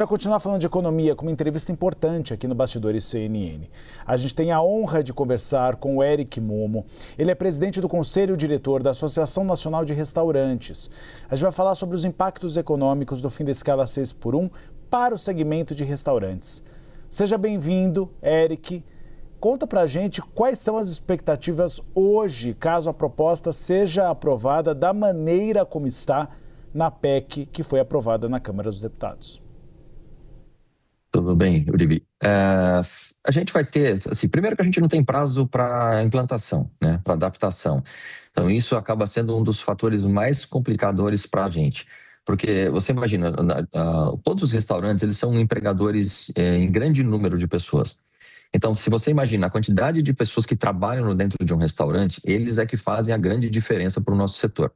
Para continuar falando de economia, com uma entrevista importante aqui no Bastidores CNN. A gente tem a honra de conversar com o Eric Momo. Ele é presidente do Conselho Diretor da Associação Nacional de Restaurantes. A gente vai falar sobre os impactos econômicos do fim da escala 6x1 para o segmento de restaurantes. Seja bem-vindo, Eric. Conta pra gente quais são as expectativas hoje, caso a proposta seja aprovada da maneira como está na PEC que foi aprovada na Câmara dos Deputados. Tudo bem, Uribe. A gente vai ter, assim, primeiro que a gente não tem prazo para implantação, né, para adaptação. Então isso acaba sendo um dos fatores mais complicadores para a gente. Porque você imagina, todos os restaurantes, eles são empregadores em grande número de pessoas. Então, se você imagina a quantidade de pessoas que trabalham dentro de um restaurante, eles é que fazem a grande diferença para o nosso setor.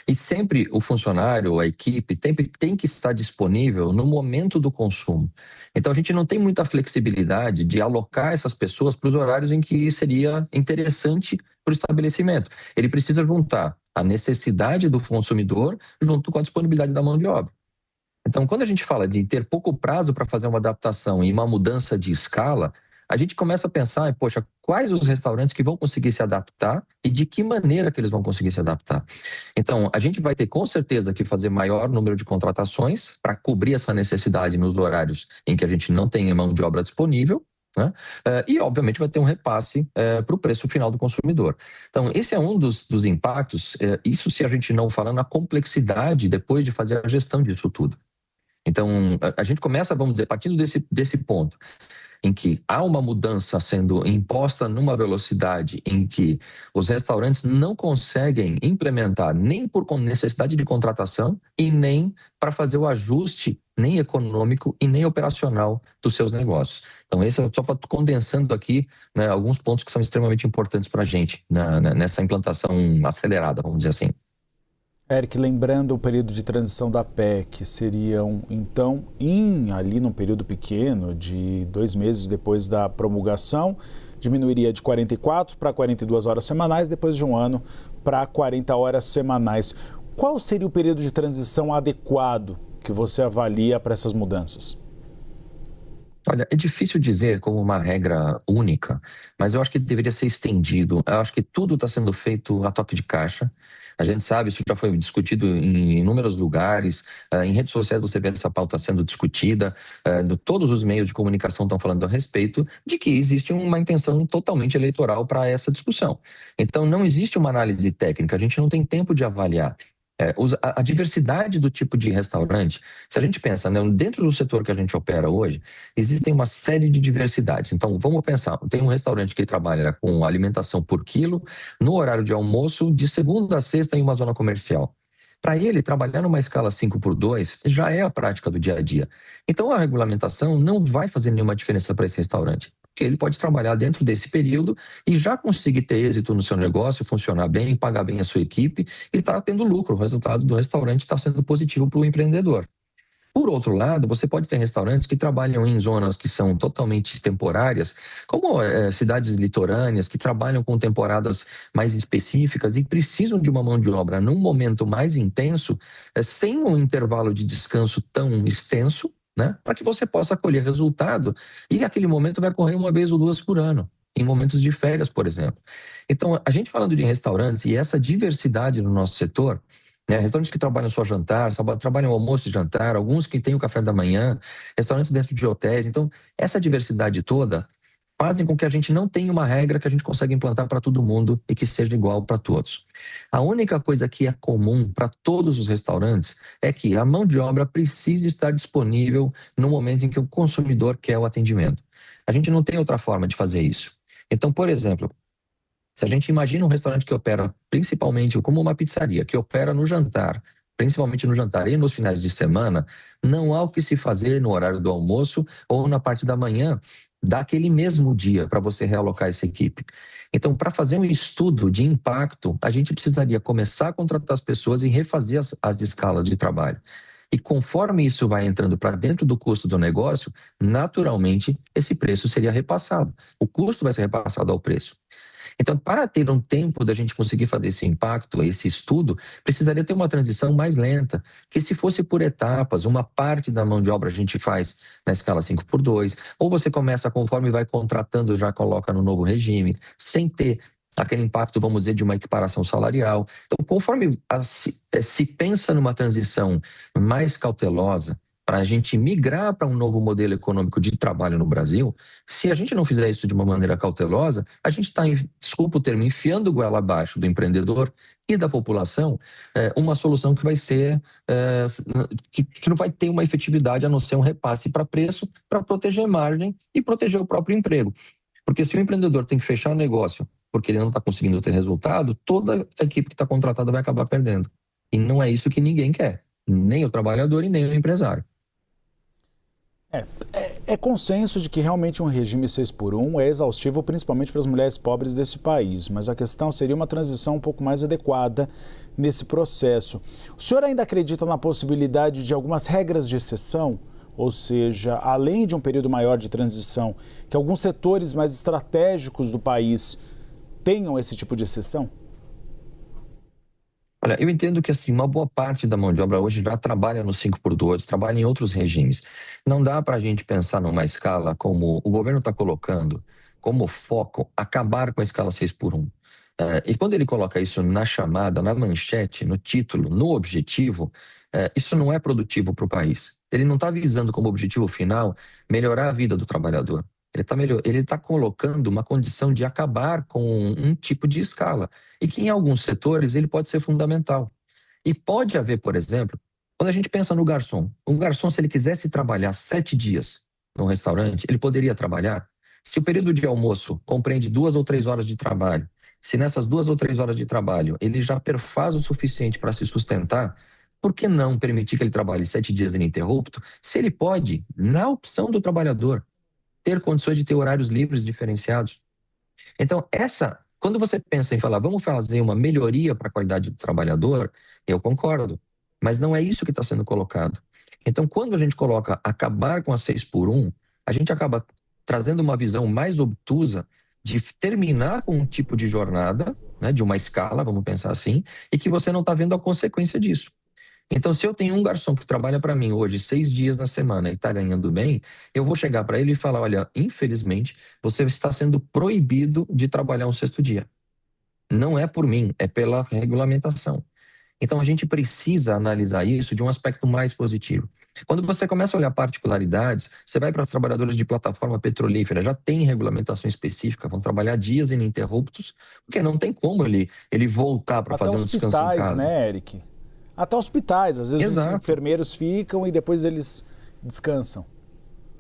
E sempre o funcionário, a equipe, tem que estar disponível no momento do consumo. Então, a gente não tem muita flexibilidade de alocar essas pessoas para os horários em que seria interessante para o estabelecimento. Ele precisa juntar a necessidade do consumidor junto com a disponibilidade da mão de obra. Então, quando a gente fala de ter pouco prazo para fazer uma adaptação e uma mudança de escala, a gente começa a pensar, poxa, quais os restaurantes que vão conseguir se adaptar e de que maneira que eles vão conseguir se adaptar. Então, a gente vai ter com certeza que fazer maior número de contratações para cobrir essa necessidade nos horários em que a gente não tem mão de obra disponível, né? E, obviamente, vai ter um repasse para o preço final do consumidor. Então, esse é um dos impactos, isso se a gente não falar na complexidade depois de fazer a gestão disso tudo. Então, a gente começa, vamos dizer, partindo desse ponto, em que há uma mudança sendo imposta numa velocidade em que os restaurantes não conseguem implementar nem por necessidade de contratação e nem para fazer o ajuste nem econômico e nem operacional dos seus negócios. Então, esse eu só estou condensando aqui, né, alguns pontos que são extremamente importantes para a gente nessa implantação acelerada, vamos dizer assim. Eric, lembrando o período de transição da PEC, seriam, então, ali num período pequeno, de 2 meses depois da promulgação, diminuiria de 44 para 42 horas semanais, depois de um ano para 40 horas semanais. Qual seria o período de transição adequado que você avalia para essas mudanças? Olha, é difícil dizer como uma regra única, mas eu acho que deveria ser estendido. Eu acho que tudo está sendo feito a toque de caixa. A gente sabe, isso já foi discutido em inúmeros lugares, em redes sociais você vê essa pauta sendo discutida, todos os meios de comunicação estão falando a respeito de que existe uma intenção totalmente eleitoral para essa discussão. Então, não existe uma análise técnica, a gente não tem tempo de avaliar. A diversidade do tipo de restaurante, se a gente pensa, né, dentro do setor que a gente opera hoje, existem uma série de diversidades. Então, vamos pensar, tem um restaurante que trabalha com alimentação por quilo, no horário de almoço, de segunda a sexta em uma zona comercial. Para ele, trabalhar numa escala 5x2 já é a prática do dia a dia. Então, a regulamentação não vai fazer nenhuma diferença para esse restaurante. Porque ele pode trabalhar dentro desse período e já conseguir ter êxito no seu negócio, funcionar bem, pagar bem a sua equipe e estar tendo lucro. O resultado do restaurante está sendo positivo para o empreendedor. Por outro lado, você pode ter restaurantes que trabalham em zonas que são totalmente temporárias, como cidades litorâneas, que trabalham com temporadas mais específicas e precisam de uma mão de obra num momento mais intenso, sem um intervalo de descanso tão extenso, né, para que você possa colher resultado. E aquele momento vai ocorrer 1 vez ou 2 por ano, em momentos de férias, por exemplo. Então, a gente falando de restaurantes e essa diversidade no nosso setor, né, restaurantes que trabalham só jantar, só trabalham almoço e jantar, alguns que têm o café da manhã, restaurantes dentro de hotéis. Então, essa diversidade toda fazem com que a gente não tenha uma regra que a gente consiga implantar para todo mundo e que seja igual para todos. A única coisa que é comum para todos os restaurantes é que a mão de obra precisa estar disponível no momento em que o consumidor quer o atendimento. A gente não tem outra forma de fazer isso. Então, por exemplo, se a gente imagina um restaurante que opera principalmente como uma pizzaria, que opera no jantar, principalmente no jantar e nos finais de semana, não há o que se fazer no horário do almoço ou na parte da manhã daquele mesmo dia para você realocar essa equipe. Então, para fazer um estudo de impacto, a gente precisaria começar a contratar as pessoas e refazer as escalas de trabalho. E conforme isso vai entrando para dentro do custo do negócio, naturalmente esse preço seria repassado. O custo vai ser repassado ao preço. Então, para ter um tempo da gente conseguir fazer esse impacto, esse estudo, precisaria ter uma transição mais lenta, que se fosse por etapas, uma parte da mão de obra a gente faz na escala 5x2, ou você começa conforme vai contratando, já coloca no novo regime, sem ter aquele impacto, vamos dizer, de uma equiparação salarial. Então, conforme se pensa numa transição mais cautelosa, para a gente migrar para um novo modelo econômico de trabalho no Brasil, se a gente não fizer isso de uma maneira cautelosa, a gente está, desculpa o termo, enfiando goela abaixo do empreendedor e da população uma solução que vai ser, que não vai ter uma efetividade a não ser um repasse para preço, para proteger margem e proteger o próprio emprego. Porque se o empreendedor tem que fechar o negócio porque ele não está conseguindo ter resultado, toda a equipe que está contratada vai acabar perdendo. E não é isso que ninguém quer, nem o trabalhador e nem o empresário. É consenso de que realmente um regime 6x1 é exaustivo, principalmente para as mulheres pobres desse país, mas a questão seria uma transição um pouco mais adequada nesse processo. O senhor ainda acredita na possibilidade de algumas regras de exceção? Ou seja, além de um período maior de transição, que alguns setores mais estratégicos do país tenham esse tipo de exceção? Olha, eu entendo que assim, uma boa parte da mão de obra hoje já trabalha no 5x2, trabalha em outros regimes. Não dá para a gente pensar numa escala como o governo está colocando, como foco, acabar com a escala 6x1. E quando ele coloca isso na chamada, na manchete, no título, no objetivo, isso não é produtivo para o país. Ele não está visando como objetivo final melhorar a vida do trabalhador. Ele está colocando uma condição de acabar com um tipo de escala e que em alguns setores ele pode ser fundamental. E pode haver, por exemplo, quando a gente pensa no garçom, um garçom, se ele quisesse trabalhar 7 dias num restaurante, ele poderia trabalhar. Se o período de almoço compreende 2 ou 3 horas de trabalho, se nessas 2 ou 3 horas de trabalho ele já perfaz o suficiente para se sustentar, por que não permitir que ele trabalhe 7 dias ininterrupto, se ele pode, na opção do trabalhador, ter condições de ter horários livres diferenciados? Então, quando você pensa em falar, vamos fazer uma melhoria para a qualidade do trabalhador, eu concordo, mas não é isso que está sendo colocado. Então, quando a gente coloca acabar com a 6x1, a gente acaba trazendo uma visão mais obtusa de terminar com um tipo de jornada, né, de uma escala, vamos pensar assim, e que você não está vendo a consequência disso. Então, se eu tenho um garçom que trabalha para mim hoje 6 dias na semana e está ganhando bem, eu vou chegar para ele e falar, olha, infelizmente, você está sendo proibido de trabalhar um sexto dia. Não é por mim, é pela regulamentação. Então, a gente precisa analisar isso de um aspecto mais positivo. Quando você começa a olhar particularidades, você vai para os trabalhadores de plataforma petrolífera, já tem regulamentação específica, vão trabalhar dias ininterruptos, porque não tem como ele voltar para fazer um descanso em casa. Né, Eric? Até hospitais, às vezes Exato. os enfermeiros ficam e depois eles descansam.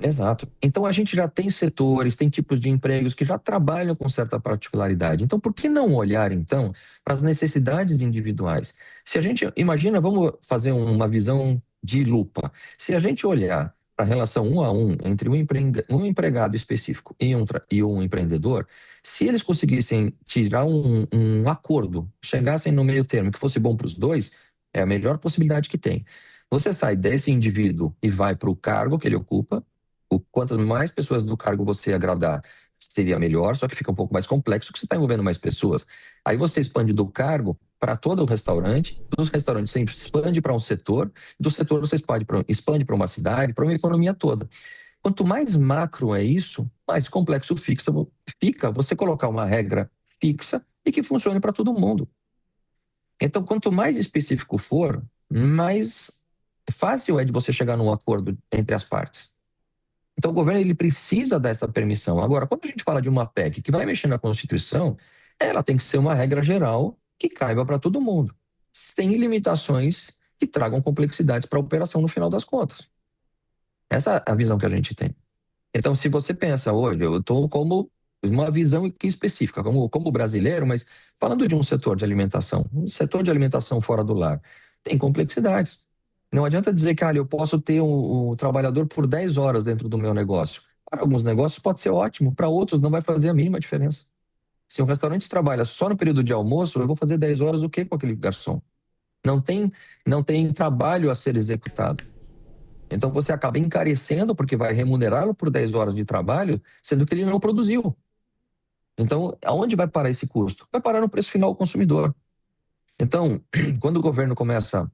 Exato. Então a gente já tem setores, tem tipos de empregos que já trabalham com certa particularidade. Então por que não olhar então para as necessidades individuais? Se a gente imagina, vamos fazer uma visão de lupa. Se a gente olhar para a relação 1 a 1 entre um empregado específico e um empreendedor, se eles conseguissem tirar um acordo, chegassem no meio termo que fosse bom para os dois, é a melhor possibilidade que tem. Você sai desse indivíduo e vai para o cargo que ele ocupa. Quantas mais pessoas do cargo você agradar, seria melhor, só que fica um pouco mais complexo porque você está envolvendo mais pessoas. Aí você expande do cargo para todo o restaurante, dos restaurantes você expande para um setor, do setor você expande para uma cidade, para uma economia toda. Quanto mais macro é isso, mais complexo fica você colocar uma regra fixa e que funcione para todo mundo. Então, quanto mais específico for, mais fácil é de você chegar num acordo entre as partes. Então, o governo ele precisa dessa permissão. Agora, quando a gente fala de uma PEC que vai mexer na Constituição, ela tem que ser uma regra geral que caiba para todo mundo, sem limitações que tragam complexidades para a operação no final das contas. Essa é a visão que a gente tem. Então, se você pensa hoje, eu estou como uma visão aqui específica, como brasileiro, mas falando de um setor de alimentação, um setor de alimentação fora do lar, tem complexidades. Não adianta dizer que eu posso ter um trabalhador por 10 horas dentro do meu negócio. Para alguns negócios pode ser ótimo, para outros não vai fazer a mínima diferença. Se um restaurante trabalha só no período de almoço, eu vou fazer 10 horas o quê com aquele garçom? Não tem trabalho a ser executado. Então você acaba encarecendo porque vai remunerá-lo por 10 horas de trabalho, sendo que ele não produziu. Então, aonde vai parar esse custo? Vai parar no preço final ao consumidor. Então, quando o governo começa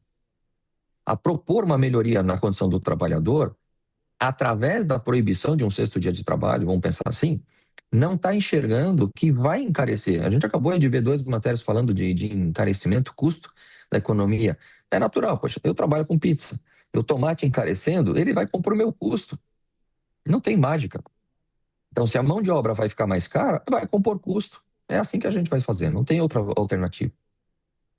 a propor uma melhoria na condição do trabalhador, através da proibição de um sexto dia de trabalho, vamos pensar assim, não está enxergando que vai encarecer. A gente acabou de ver duas matérias falando de encarecimento, custo da economia. É natural, poxa, eu trabalho com pizza. O tomate encarecendo, ele vai compor o meu custo. Não tem mágica. Então, se a mão de obra vai ficar mais cara, vai compor custo. É assim que a gente vai fazer, não tem outra alternativa.